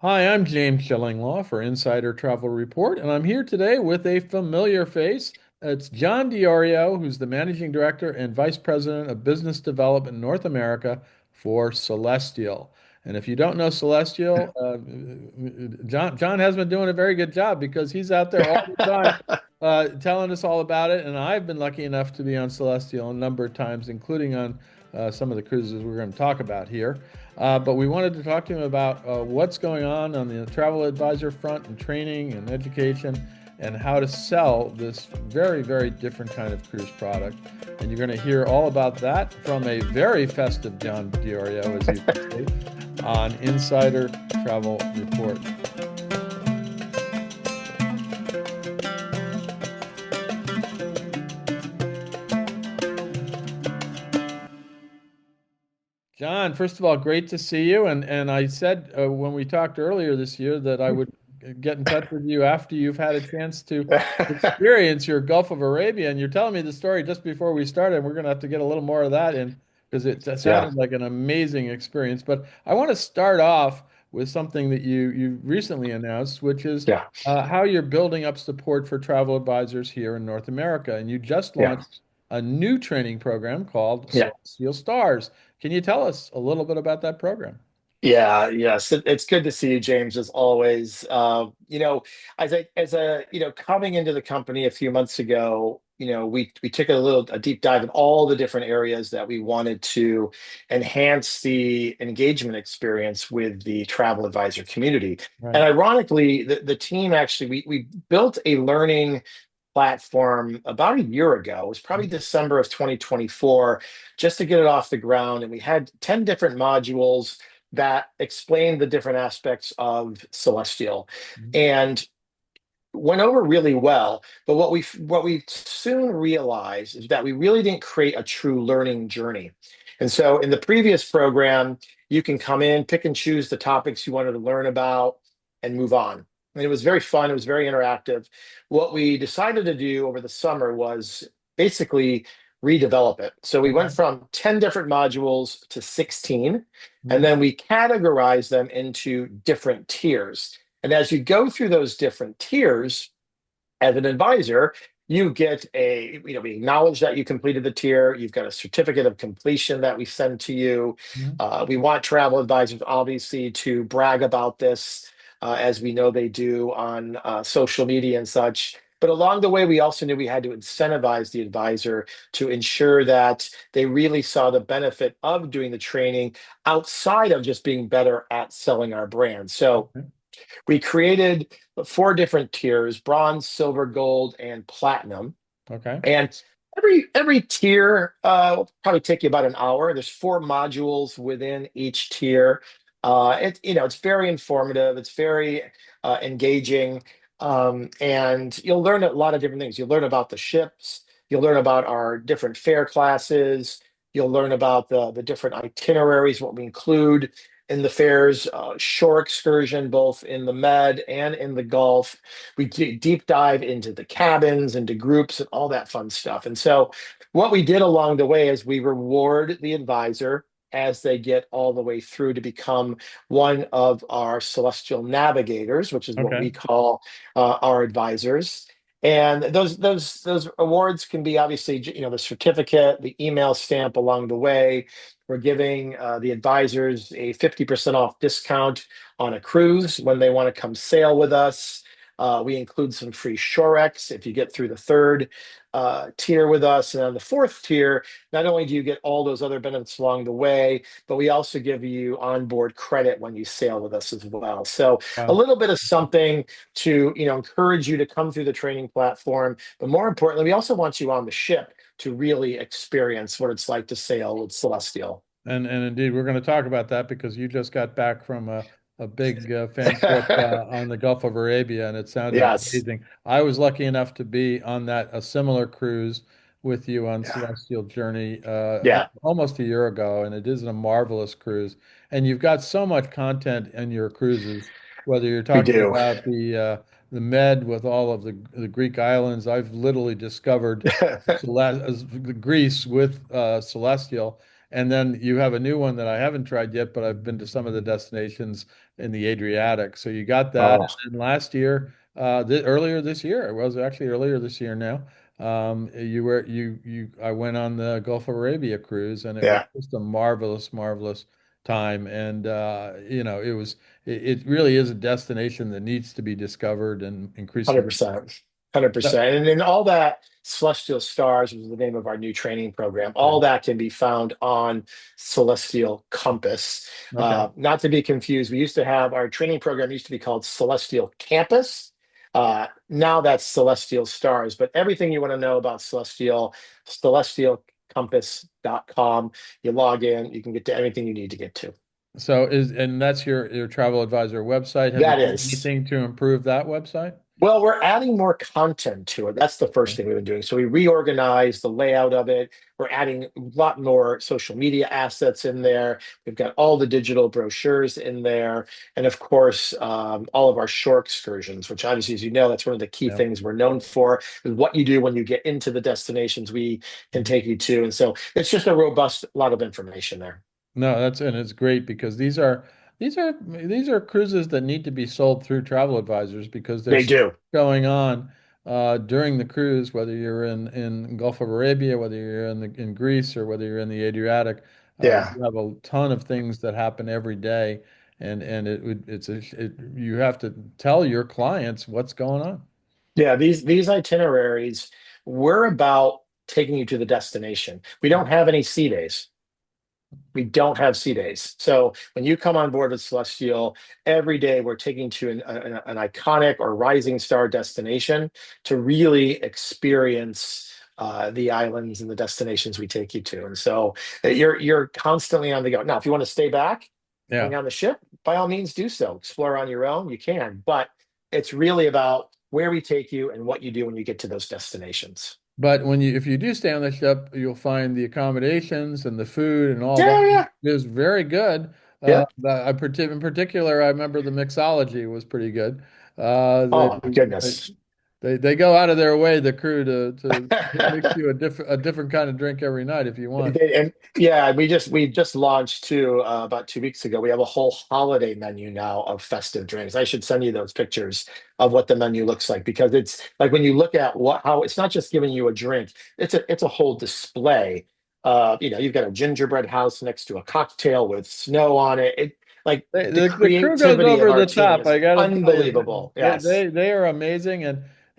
Hi, I'm James Shillinglaw for Insider Travel Report, and I'm here today with a familiar face. It's John Diorio, who's the Managing Director and Vice President of Business Development North America for Celestyal. And if you don't know Celestyal, John has been doing a very good job because he's out there all the time telling us all about it. And I've been lucky enough to be on Celestial a number of times, including on some of the cruises we're going to talk about here. But we wanted to talk to him about what's going on the travel advisor front and training and education and how to sell this very, very different kind of cruise product. And you're going to hear all about that from a very festive John Diorio, as you can see, on Insider Travel Report. John, first of all, great to see you. And I said when we talked earlier this year that I would get in touch with you after you've had a chance to experience your Gulf of Arabia. And you're telling me the story just before we started. We're going to have to get a little more of that in because it Yeah, sounded like an amazing experience. But I want to start off with something that you recently announced, which is yeah, how you're building up support for travel advisors here in North America. And you just yeah, launched a new training program called yeah, Celestial Stars. Can you tell us a little bit about that program? yeah. Yes, it's good to see you, James, as always. Coming into the company a few months ago, we took a deep dive in all the different areas that we wanted to enhance the engagement experience with the travel advisor community. And Right. ironically, the team actually we built a learning platform about a year ago. It was probably December of 2024, just to get it off the ground. And we had 10 different modules that explained the different aspects of Celestial and went over really well. But what we soon realized is that we really didn't create a true learning journey. And so in the previous program, you can come in, pick and choose the topics you wanted to learn about, and move on. And it was very fun. It was very interactive. What we decided to do over the summer was basically redevelop it. So we went Okay. from 10 different modules to 16, and Mhm. then we categorized them into different tiers. And as you go through those different tiers, as an advisor, you get we acknowledge that you completed the tier. You've got a certificate of completion that we send to you. Mhm. We want travel advisors, obviously, to brag about this, as we know they do on social media and such. But along the way, we also knew we had to incentivize the advisor to ensure that they really saw the benefit of doing the training outside of just being better at selling our brand. So Okay. we created four different tiers: bronze, silver, gold, and platinum. Okay. And every tier will probably take you about an hour. There's four modules within each tier. It's very informative. It's very engaging, and you'll learn a lot of different things. You'll learn about the ships. You'll learn about our different fare classes. You'll learn about the different itineraries, what we include in the fares, shore excursion, both in the Med and in the Gulf. We deep dive into the cabins, into groups, and all that fun stuff. And so, what we did along the way is we reward the advisor as they get all the way through to become one of our celestial navigators, which is what Okay. we call our advisors. And those awards can be obviously, the certificate, the email stamp along the way. We're giving the advisors a 50% off discount on a cruise when they want to come sail with us. We include some free Shorex if you get through the third tier with us. And on the fourth tier, not only do you get all those other benefits along the way, but we also give you onboard credit when you sail with us as well. So a Wow. little bit of something to encourage you to come through the training platform. But more importantly, we also want you on the ship to really experience what it's like to sail with Celestial. And indeed, we're going to talk about that because you just got back from a big fan trip on the Gulf of Arabia, and it sounded Yes. amazing. I was lucky enough to be on that a similar cruise with you on Yeah. Celestial Journey Yeah, almost a year ago, and it is a marvelous cruise. And you've got so much content in your cruises, whether you're we talking do. about the Med with all of the Greek islands. I've literally discovered Greece with Celestial. And then you have a new one that I haven't tried yet, but I've been to some of the destinations in the Adriatic. So you got that. Oh, And then last year, earlier this year, it was actually earlier this year now. I went on the Gulf of Arabia cruise, and it was yeah, just a marvelous, marvelous time. And it really is a destination that needs to be discovered and increasingly. 100%. 100%. And then all that Celestial Stars is the name of our new training program. Yeah. All that can be found on Celestial Compass. Okay. Not to be confused, we used to have our training program used to be called Celestial Campus. Now that's Celestial Stars. But everything you want to know about Celestial, celestialcompass.com. You log in, you can get to anything you need to get to. And that's your travel advisor website. Have you That done is. anything to improve that website? Well, we're adding more content to it. That's the first Okay. thing we've been doing. So we reorganized the layout of it. We're adding a lot more social media assets in there. We've got all the digital brochures in there. And of course, all of our shore excursions, which obviously, as you know, that's one of the key Yeah. things we're known for, is what you do when you get into the destinations we can Mhm. take you to. And so it's just a robust lot of information there. No, and it's great because these are cruises that need to be sold through travel advisors because They there's do. going on during the cruise, whether you're in Gulf of Arabia, whether you're in Greece, or whether you're in the Adriatic. Yeah. You have a ton of things that happen every day, and you have to tell your clients what's going on. Yeah, these itineraries, we're about taking you to the destination. We don't have any sea days. We don't have sea days. So when you come on board with Celestial, every day we're taking to an iconic or rising star destination to really experience the islands and the destinations we take you to. And so you're constantly on the go. Now, if you want to stay back, hang Yeah. on the ship, by all means do so. Explore on your own, you can. But it's really about where we take you and what you do when you get to those destinations. But if you do stay on the ship, you'll find the accommodations and the food and all that Yeah, yeah, is very good. yeah. In particular, I remember the mixology was pretty good. Uh, they, Oh my they goodness. they go out of their way, the crew, to mix you a different kind of drink every night if you want. And yeah, we just launched too about 2 weeks ago. We have a whole holiday menu now of festive drinks. I should send you those pictures of what the menu looks like because it's like when you look at what how it's not just giving you a drink, it's a whole display. You've got a gingerbread house next to a cocktail with snow on it. Like the The crew goes creativity of over our the team top. is I gotta tell you, unbelievable. they Yes, they they are amazing,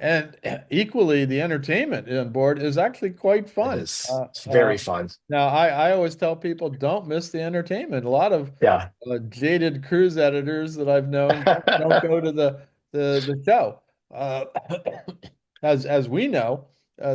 and equally the entertainment on board is actually quite it fun. is. It's very fun. Now I always tell people don't miss the entertainment. A lot of Yeah. jaded cruise editors that I've known don't go to the show. Uh, as we know,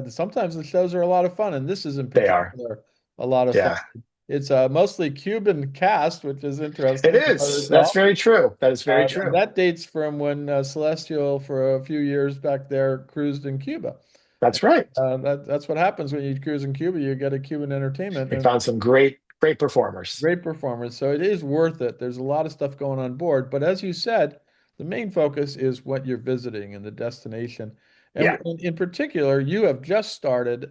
sometimes the shows are a lot of fun, and this is in They are. particular a lot of fun. Yeah. It's a mostly Cuban cast, which is It interesting from what I is. That's recall. very true. That is very true. That dates from when Celestial, for a few years back there, cruised in Cuba. That's right. That's what happens when you cruise in Cuba. You get a Cuban entertainment We and found some great performers. great performance. So it is worth it. There's a lot of stuff going on board. But as you said, the main focus is what you're visiting and the destination. And Yeah. in particular, you have just started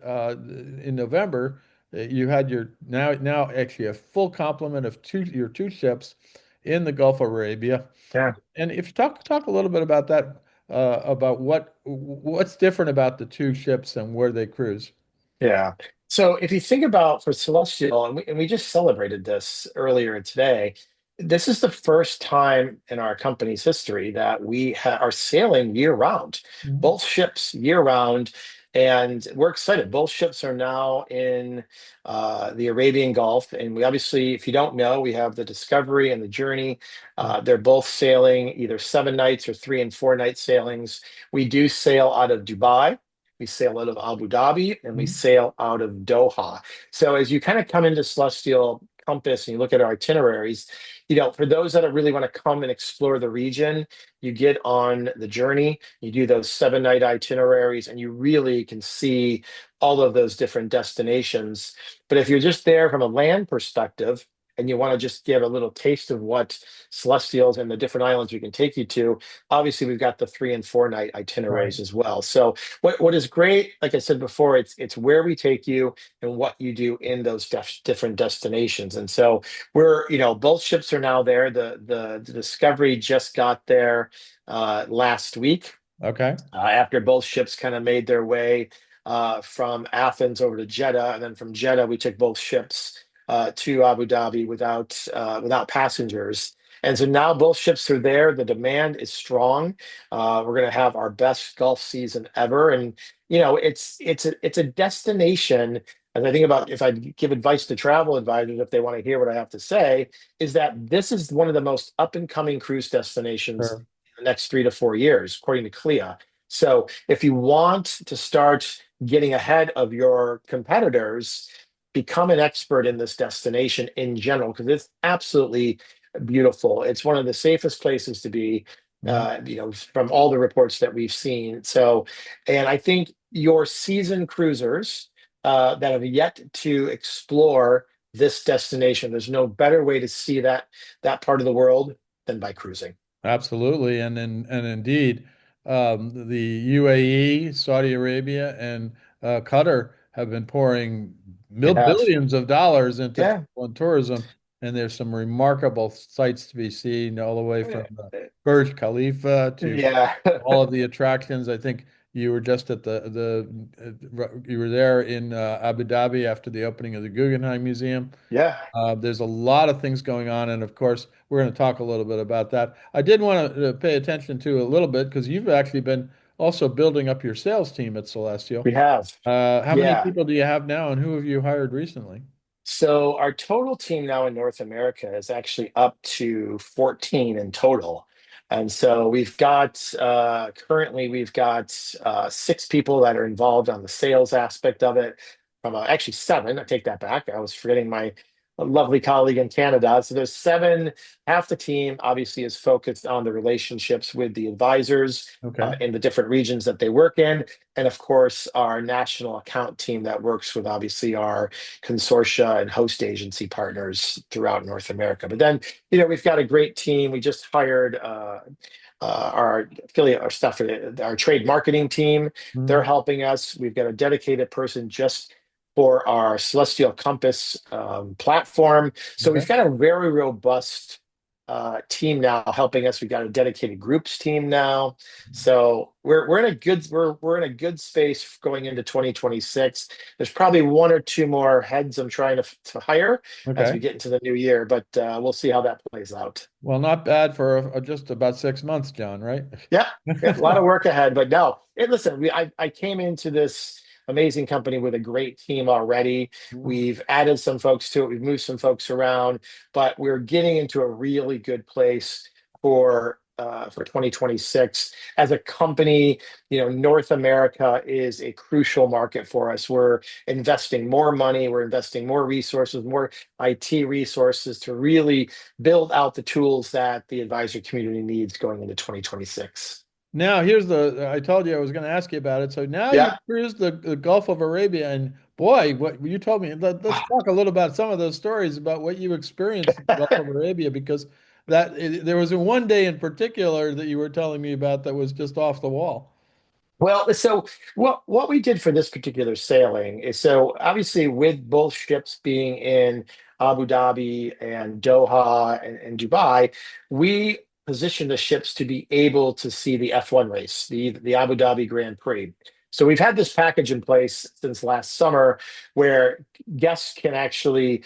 in November. You had your now actually a full complement of your two ships in the Gulf of Arabia. Yeah. And if you talk a little bit about that, about what's different about the two ships and where they cruise. Yeah. So if you think about for Celestial, and we just celebrated this earlier today, this is the first time in our company's history that are sailing year round, Mhm. both ships year round. And we're excited. Both ships are now in the Arabian Gulf. And we obviously, if you don't know, we have the Discovery and the Journey. They're both sailing either 7 nights or 3 and 4 night sailings. We do sail out of Dubai. We sail out of Abu Dhabi and we Mhm. sail out of Doha. So as you kind of come into Celestial Compass and you look at our itineraries, for those that really want to come and explore the region, you get on the journey, you do those 7 night itineraries, and you really can see all of those different destinations. But if you're just there from a land perspective, and you want to just give a little taste of what Celestials and the different islands we can take you to, obviously we've got the 3 and 4 night Right. itineraries as well. So what is great, like I said before, it's where we take you and what you do in those different destinations. And so both ships are now there. The Discovery just got there last week Okay. after both ships kind of made their way from Athens over to Jeddah, and then from Jeddah we took both ships to Abu Dhabi without passengers. And so now both ships are there. The demand is strong. We're going to have our best Gulf season ever, and it's a destination. As I think about if I give advice to travel advisors, if they want to hear what I have to say, is that this is one of the most up and coming cruise destinations Sure. in the next 3 to 4 years, according to CLIA. So if you want to start getting ahead of your competitors, become an expert in this destination in general, because it's absolutely beautiful. It's one of the safest places to be, Mhm. from all the reports that we've seen. So, and I think your seasoned cruisers that have yet to explore this destination, there's no better way to see that part of the world than by cruising. Absolutely, and indeed, the UAE, Saudi Arabia, and Qatar have been pouring It has. billions of dollars into Yeah. travel and tourism, and there's some remarkable sights to be seen all the way from Burj Khalifa to Yeah. all of the attractions. I think you were just at you were there in Abu Dhabi after the opening of the Guggenheim Museum. Yeah. There's a lot of things going on, and of course, we're going to talk a little bit about that. I did want to pay attention to a little bit because you've actually been also building up your sales team at Celestial. We have. How many Yeah. people do you have now, and who have you hired recently? So our total team now in North America is actually up to 14 in total. And so we've got 6 people that are involved on the sales aspect of it. From actually 7, I take that back. I was forgetting my lovely colleague in Canada. So there's 7. Half the team obviously is focused on the relationships with the advisors Okay. in the different regions that they work in. And of course, our national account team that works with obviously our consortia and host agency partners throughout North America. But then, we've got a great team. We just hired our affiliate, our trade marketing team. They're Mhm. helping us. We've got a dedicated person just for our Celestial Compass platform. So Okay. we've got a very robust team now helping us. We've got a dedicated groups team now. So we're in a good space going into 2026. There's probably 1 or 2 more heads I'm trying to hire as Okay. we get into the new year, but we'll see how that plays out. Well, not bad for just about 6 months, John, right? Yeah, we have a lot of work ahead, but no. Listen, I came into this amazing company with a great team already. Mhm. We've added some folks to it. We've moved some folks around, but we're getting into a really good place for 2026 as a company. North America is a crucial market for us. We're investing more money. We're investing more resources, more IT resources to really build out the tools that the advisor community needs going into 2026. Now, I told you I was going to ask you about it. So now you Yeah. cruised the Gulf of Arabia, and boy, what you told me, let's talk a little about some of those stories about what you experienced in the Gulf of Arabia, because there was one day in particular that you were telling me about that was just off the wall. Well, so what we did for this particular sailing is, so obviously with both ships being in Abu Dhabi and Doha and Dubai, we positioned the ships to be able to see the F1 race, the Abu Dhabi Grand Prix. So we've had this package in place since last summer where guests can actually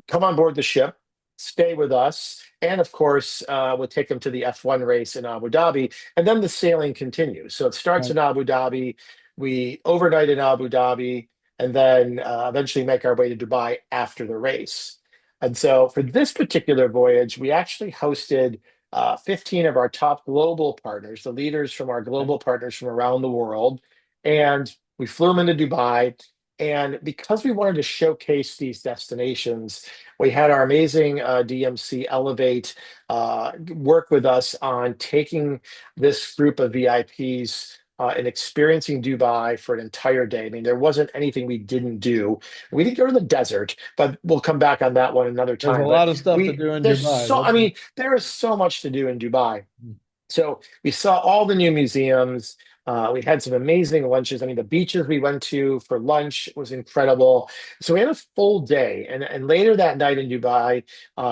come on board the ship, stay with us, and of course, we'll take them to the F1 race in Abu Dhabi, and then the sailing continues. So it starts Right. in Abu Dhabi, we overnight in Abu Dhabi, and then eventually make our way to Dubai after the race. And so for this particular voyage, we actually hosted 15 of our top global partners, the leaders from our Okay. global partners from around the world, and we flew them into Dubai. And because we wanted to showcase these destinations, we had our amazing DMC Elevate work with us on taking this group of VIPs and experiencing Dubai for an entire day. I mean, there wasn't anything we didn't do. We didn't go to the desert, but we'll come back on that one another There's a time. But lot of stuff to do in Dubai. I mean, there is so much to do in Dubai. So we saw all the new museums. We had some amazing lunches. I mean, the beaches we went to for lunch was incredible. So we had a full day, and later that night in Dubai,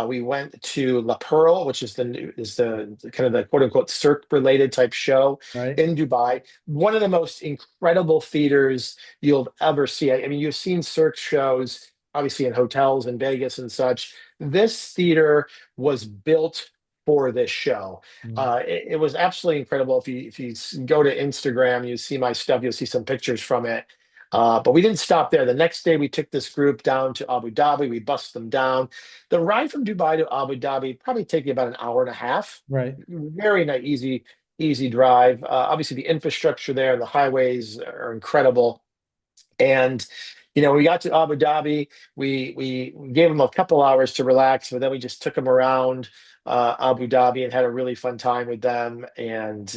we went to La Pearl, which is the kind of the quote unquote Cirque related type show Right? in Dubai. One of the most incredible theaters you'll ever see. I mean, you've seen Cirque shows obviously in hotels in Vegas and such. This theater was built for this show. Mm. It was absolutely incredible. If you go to Instagram, you see my stuff, you'll see some pictures from it. But we didn't stop there. The next day, we took this group down to Abu Dhabi. We bussed them down. The ride from Dubai to Abu Dhabi probably take you about an hour and a half. Right. Very nice, easy drive. Obviously, the infrastructure there and the highways are incredible. And we got to Abu Dhabi. We gave them a couple hours to relax, but then we just took them around Abu Dhabi and had a really fun time with them. And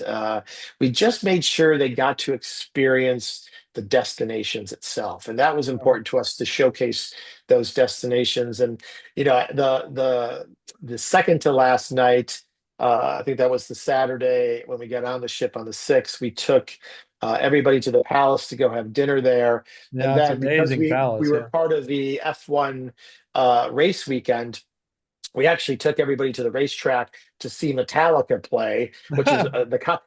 we just made sure they got to experience the destinations itself, and that was important to us to showcase those destinations. And the second to last night, I think that was the Saturday when we got on the ship on the 6th. We took everybody to the palace to go have dinner there. And Yeah, it's then because amazing we palace. were Yeah. part of the F1 race weekend, we actually took everybody to the racetrack to see Metallica play, which is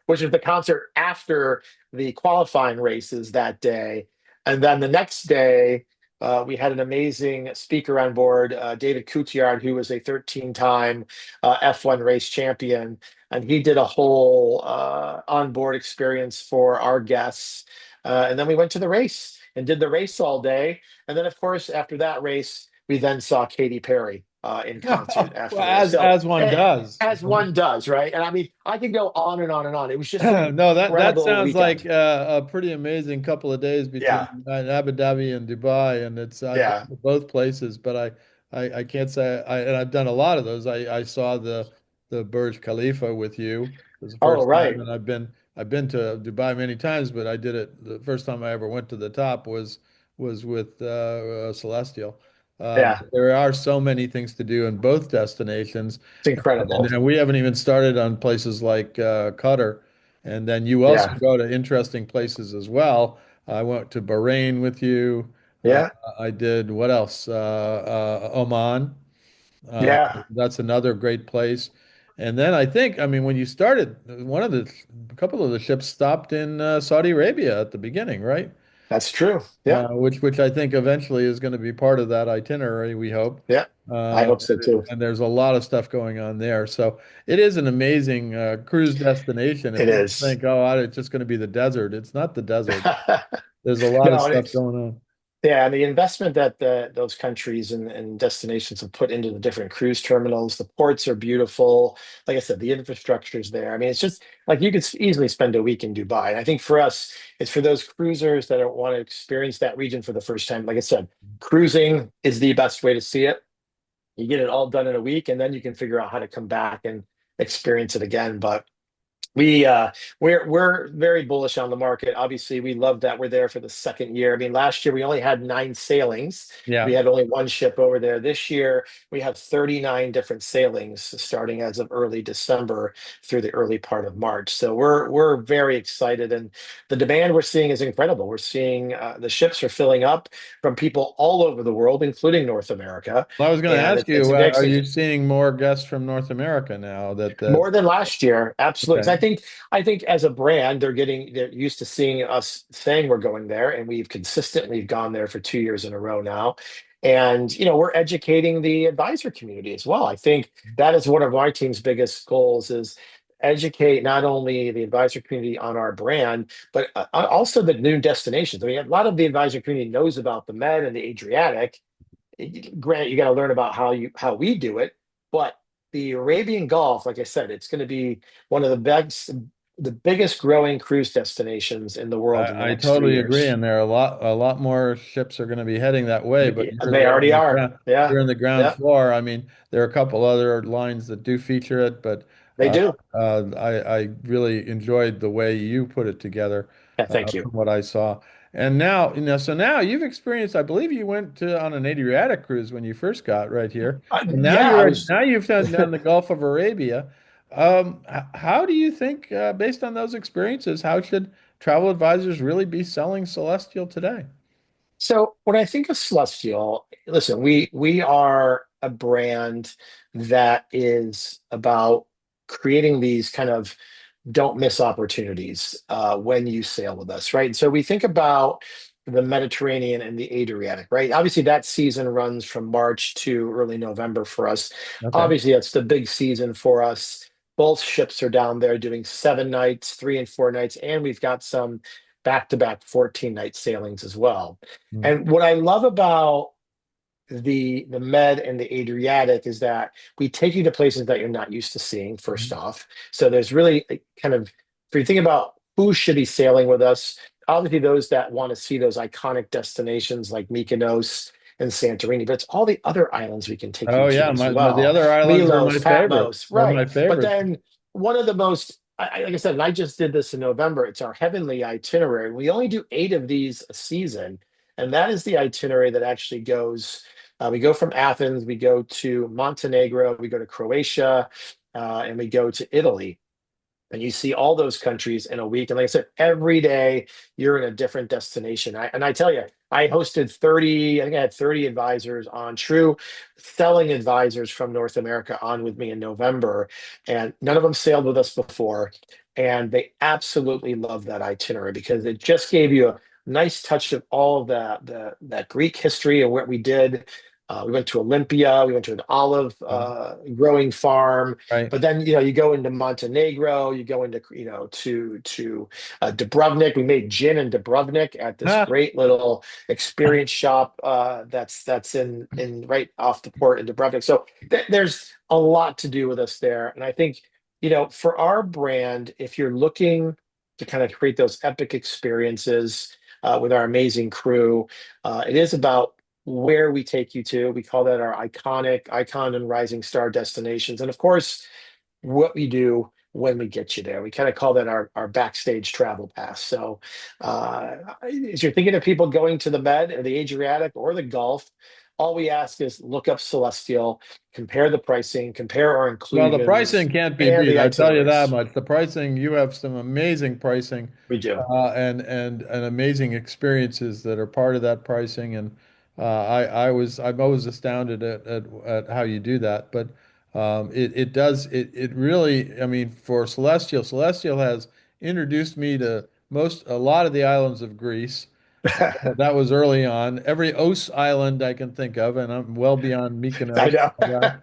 which is the concert after the qualifying races that day. And then the next day, we had an amazing speaker on board, David Coulthard, who was a 13-time F1 race champion, and he did a whole onboard experience for our guests. And then we went to the race and did the race all day. And then, of course, after that race, we then saw Katy Perry in concert Well, after the race. So, as one does. as one does, right? And I mean, I could go on and on and on. It was just an No, that incredible sounds like weekend. a pretty amazing couple of days between Yeah, Abu Dhabi and Dubai, and it's I've been yeah. to both places, but I can't say and I've done a lot of those. I saw the Burj Khalifa with you. It was the Oh, first time, right. and I've been to Dubai many times, but I did it the first time I ever went to the top was with Celestial. Yeah, There are so many things to do in both destinations. it's incredible. And we haven't even started on places like Qatar. And then you also Yeah, go to interesting places as well. I went to Bahrain with you. Uh, yeah, I did what else? Oman. Uh, yeah. that's another great place. And then I think, I mean, when you started, a couple of the ships stopped in Saudi Arabia at the beginning, right? That's true. Yeah, Which I think eventually is going to be part of that itinerary, we hope. yeah. I Uh, hope so too. and there's a lot of stuff going on there. So it is an amazing cruise destination. If It people is. think, oh, it's just going to be the desert, it's not the desert. There's a lot of No, stuff going on. yeah, and the investment that those countries and destinations have put into the different cruise terminals, the ports are beautiful. Like I said, the infrastructure is there. I mean, it's just like you could easily spend a week in Dubai. And I think for us, it's for those cruisers that don't want to experience that region for the first time. Like I said, cruising is the best way to see it. You get it all done in a week, and then you can figure out how to come back and experience it again. But we we're very bullish on the market. Obviously, we love that we're there for the second year. I mean, last year we only had 9 sailings. We Yeah. had only one ship over there. This year we have 39 different sailings starting as of early December through the early part of March. So we're very excited, and the demand we're seeing is incredible. We're seeing the ships are filling up from people all over the world, including North America, Well, I was going to and ask it's you, a mix. are you seeing more guests from North America now that More than last year, absolutely. 'Cause okay. I think as a brand, they're used to seeing us saying we're going there, and we've consistently gone there for 2 years in a row now. And we're educating the advisor community as well. I think that is one of my team's biggest goals is educate not only the advisor community on our brand, but also the new destinations. I mean, a lot of the advisor community knows about the Med and the Adriatic. Granted, you got to learn about how we do it, but the Arabian Gulf, like I said, it's going to be one of the biggest growing cruise destinations in the world in the I next three totally agree, years. and there are a lot more ships are going to be heading that way. But you're They there already in the are. ground, Yeah, you're in the ground yeah, floor. I mean, there are a couple other lines that do feature it, but they do. I really enjoyed the way you put it together. Yeah, thank you. from what I saw. And now, so now you've experienced, I believe you went on an Adriatic cruise when you first got right here. And now Yeah, I you're was. now you've done the Gulf of Arabia. How do you think, based on those experiences, how should travel advisors really be selling Celestial today? So when I think of Celestial, listen, we are a brand that is about creating these kind of don't miss opportunities when you sail with us, right? And so we think about the Mediterranean and the Adriatic, right? Obviously, that season runs from March to early November for us. Okay. Obviously, that's the big season for us. Both ships are down there doing 7 nights, 3 and 4 nights, and we've got some back-to-back 14-night sailings as well. Mm. And what I love about the Med and the Adriatic is that we take you to places that you're not used to seeing, first off. So there's really kind of, if you think about who should be sailing with us, obviously those that want to see those iconic destinations like Mykonos and Santorini, but it's all the other islands we can take you Oh to yeah, as the well. other islands are my Milos, favorite. Patmos, They're right. my But favorite. then one of the most, like I said, and I just did this in November, it's our heavenly itinerary. We only do 8 of these a season. And that is the itinerary that actually goes we go from Athens, we go to Montenegro, we go to Croatia, and we go to Italy. And you see all those countries in a week. And like I said, every day you're in a different destination. And I tell you, I hosted 30, I think I had 30 advisors on, true selling advisors from North America on with me in November. And none of them sailed with us before. And they absolutely love that itinerary because it just gave you a nice touch of all of that Greek history and what we did. We went to Olympia, we went to an olive growing farm, Right. but then you go into Montenegro, you go into to Dubrovnik. We made gin in Dubrovnik at this Ah, great little experience shop that's in right off the port in Dubrovnik. So there's a lot to do with us there, and I think for our brand, if you're looking to kind of create those epic experiences with our amazing crew, it is about where we take you to. We call that our iconic icon and rising star destinations. And of course, what we do when we get you there. We kind of call that our backstage travel pass. So as you're thinking of people going to the Med or the Adriatic or the Gulf, all we ask is look up Celestial, compare the pricing, compare our well, the inclusions pricing can't be and beat. the I tell you that itineraries. much. The pricing, you have some amazing pricing, We do. and amazing experiences that are part of that pricing. And I'm always astounded at how you do that. But it really, I mean, for Celestial has introduced me to a lot of the islands of Greece. That was early on. Every Os island I can think of, and I'm well beyond I Mykonos. know.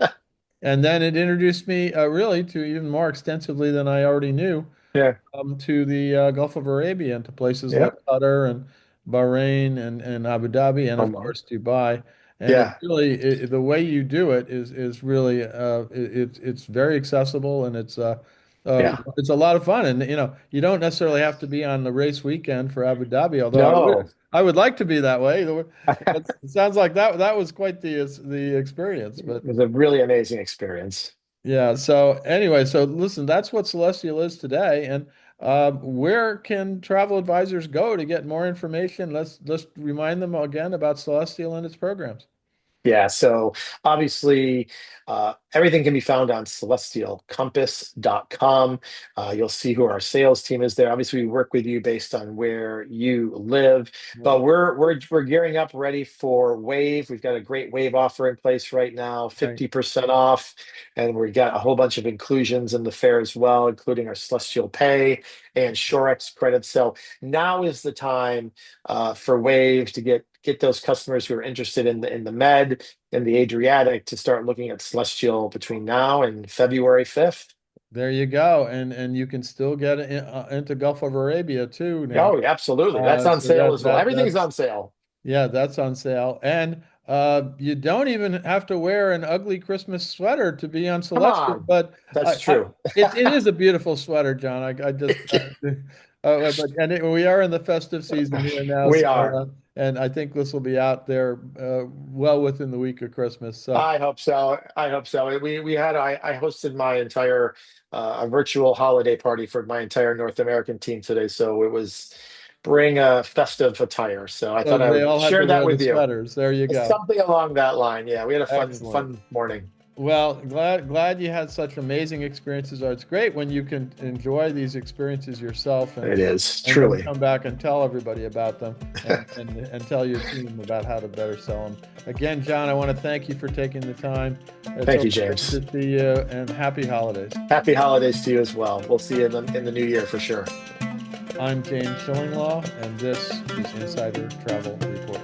And then it introduced me really to even more extensively than I already knew Yeah. to the Gulf of Arabia and to places Yeah. like Qatar and Bahrain and Abu Dhabi and of Oman. course Dubai. And it Yeah. really the way you do it is really it's very accessible and Yeah. it's a lot of fun. And you don't necessarily have to be on the race weekend for Abu Dhabi, although No. I would like to be that way. It sounds like that was quite the experience, It but. was a really amazing experience. Yeah. So anyway, so listen, that's what Celestial is today. And where can travel advisors go to get more information? Let's remind them again about Celestial and its programs. Yeah, so obviously, everything can be found on celestialcompass.com. You'll see who our sales team is there. Obviously, we work with you based on where you live, Yeah. but we're gearing up ready for Wave. We've got a great Wave offer in place right now, Right. 50% off, and we've got a whole bunch of inclusions in the fare as well, including our Celestial Pay and Shorex credits. So now is the time for Wave to get those customers who are interested in the Med and the Adriatic to start looking at Celestial between now and February 5th. There you go. And you can still get into Gulf of Arabia too now. Oh, absolutely. That's on So sale as well. Everything's that's on sale. yeah, that's on sale. And you don't even have to wear an ugly Christmas sweater to be on Come Celestial. on. But That's true. it is a beautiful sweater, John. I just, but we are in the festive season here now. We So, are. and I think this will be out there well within the week of Christmas. So, I hope so. I hope so. I hosted my entire a virtual holiday party for my entire North American team today. So bring a festive attire. So I thought So I they would all had to share that wear the with you. sweaters. There you go. Something along that line. Yeah, we had a Excellent. fun morning. Well, glad you had such amazing experiences. It's great when you can enjoy these experiences yourself It is and then truly. come back and tell everybody about them and tell your team about how to better sell them. Again, John, I want to thank you for taking the time. It's Thank you, always James. good to see you and happy holidays. Happy holidays to you as well. We'll see you in the new year for sure. I'm James Shillinglaw, and this is Insider Travel Report.